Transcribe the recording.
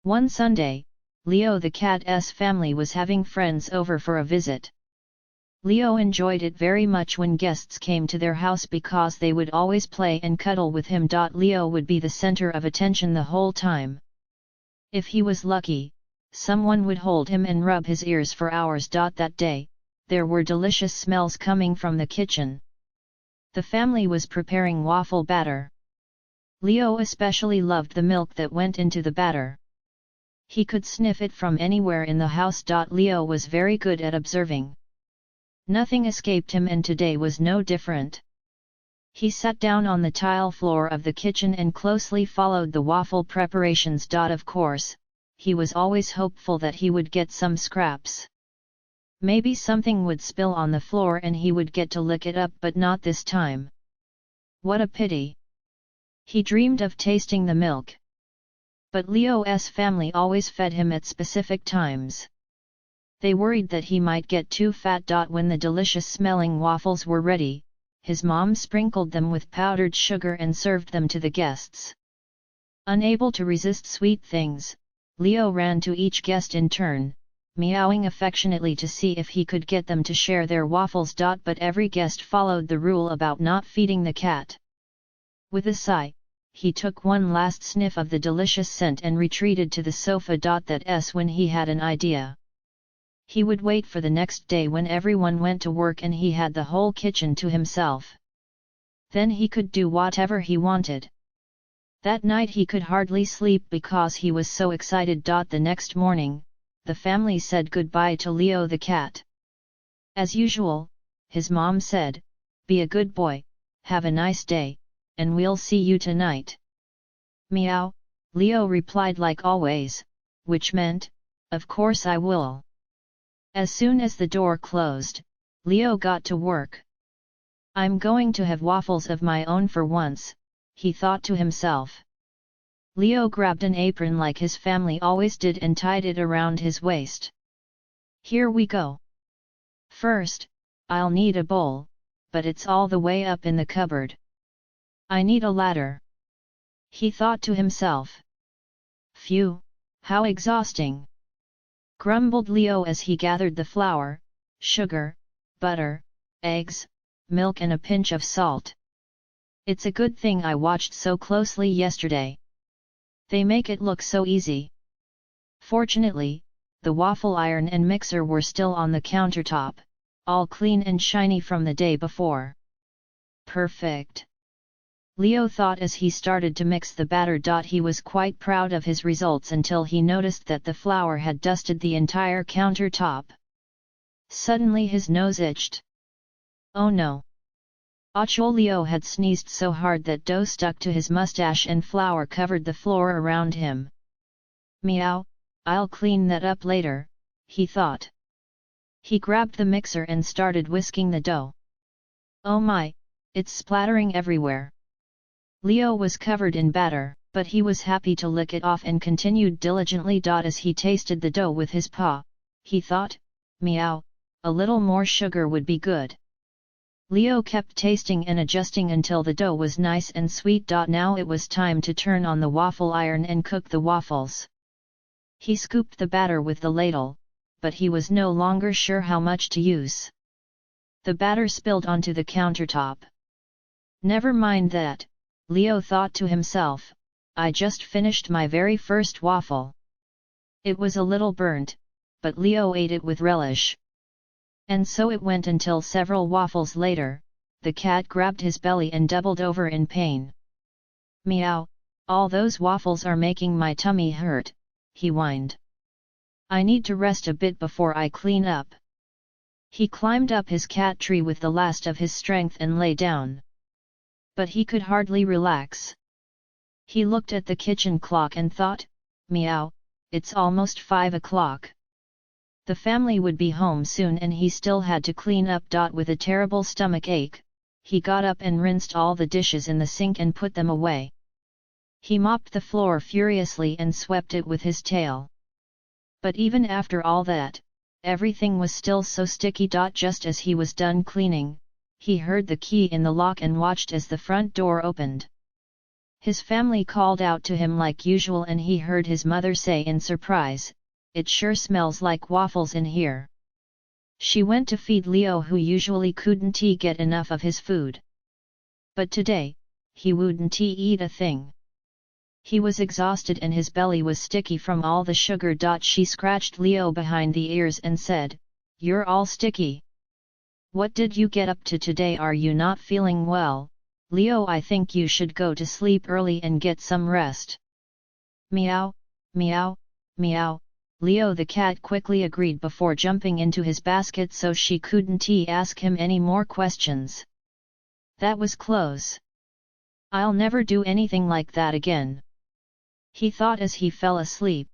One Sunday, Leo the cat's family was having friends over for a visit. Leo enjoyed it very much when guests came to their house because they would always play and cuddle with him. Leo would be the center of attention the whole time. If he was lucky, someone would hold him and rub his ears for hours. That day, there were delicious smells coming from the kitchen. The family was preparing waffle batter. Leo especially loved the milk that went into the batter. He could sniff it from anywhere in the house. Leo was very good at observing. Nothing escaped him, and today was no different. He sat down on the tile floor of the kitchen and closely followed the waffle preparations. Of course, he was always hopeful that he would get some scraps. Maybe something would spill on the floor and he would get to lick it up, but not this time. What a pity! He dreamed of tasting the milk. But Leo's family always fed him at specific times. They worried that he might get too fat. When the delicious-smelling waffles were ready, his mom sprinkled them with powdered sugar and served them to the guests. Unable to resist sweet things, Leo ran to each guest in turn, meowing affectionately to see if he could get them to share their waffles. But every guest followed the rule about not feeding the cat. With a sigh, he took one last sniff of the delicious scent and retreated to the sofa. That's when he had an idea. He would wait for the next day when everyone went to work and he had the whole kitchen to himself. Then he could do whatever he wanted. That night he could hardly sleep because he was so excited. The next morning, the family said goodbye to Leo the cat. As usual, his mom said, "Be a good boy, have a nice day, and we'll see you tonight." "Meow," Leo replied like always, which meant, "Of course I will." As soon as the door closed, Leo got to work. "I'm going to have waffles of my own for once," he thought to himself. Leo grabbed an apron like his family always did and tied it around his waist. "Here we go. First, I'll need a bowl, but it's all the way up in the cupboard. I need a ladder," he thought to himself. "Phew, how exhausting!" grumbled Leo as he gathered the flour, sugar, butter, eggs, milk and a pinch of salt. "It's a good thing I watched so closely yesterday. They make it look so easy." Fortunately, the waffle iron and mixer were still on the countertop, all clean and shiny from the day before. Perfect! Leo thought as he started to mix the batter. He was quite proud of his results until he noticed that the flour had dusted the entire countertop. Suddenly his nose itched. Oh no! Achoo! Leo had sneezed so hard that dough stuck to his mustache and flour covered the floor around him. "Meow, I'll clean that up later," he thought. He grabbed the mixer and started whisking the dough. Oh my, it's splattering everywhere! Leo was covered in batter, but he was happy to lick it off and continued diligently. As he tasted the dough with his paw, he thought, "Meow, a little more sugar would be good." Leo kept tasting and adjusting until the dough was nice and sweet. Now it was time to turn on the waffle iron and cook the waffles. He scooped the batter with the ladle, but he was no longer sure how much to use. The batter spilled onto the countertop. Never mind that, Leo thought to himself, I just finished my very first waffle. It was a little burnt, but Leo ate it with relish. And so it went until several waffles later, the cat grabbed his belly and doubled over in pain. "Meow, all those waffles are making my tummy hurt," he whined. "I need to rest a bit before I clean up." He climbed up his cat tree with the last of his strength and lay down. But he could hardly relax. He looked at the kitchen clock and thought, "Meow, it's almost 5 o'clock. The family would be home soon and he still had to clean up." With a terrible stomach ache, he got up and rinsed all the dishes in the sink and put them away. He mopped the floor furiously and swept it with his tail. But even after all that, everything was still so sticky. Just as he was done cleaning, he heard the key in the lock and watched as the front door opened. His family called out to him like usual and he heard his mother say in surprise, "It sure smells like waffles in here." She went to feed Leo, who usually couldn't get enough of his food. But today, he wouldn't eat a thing. He was exhausted and his belly was sticky from all the sugar. She scratched Leo behind the ears and said, "You're all sticky. What did you get up to today? Are you not feeling well, Leo? I think you should go to sleep early and get some rest." Meow, meow, meow. Leo the cat quickly agreed before jumping into his basket so she couldn't ask him any more questions. That was close. "I'll never do anything like that again," he thought as he fell asleep.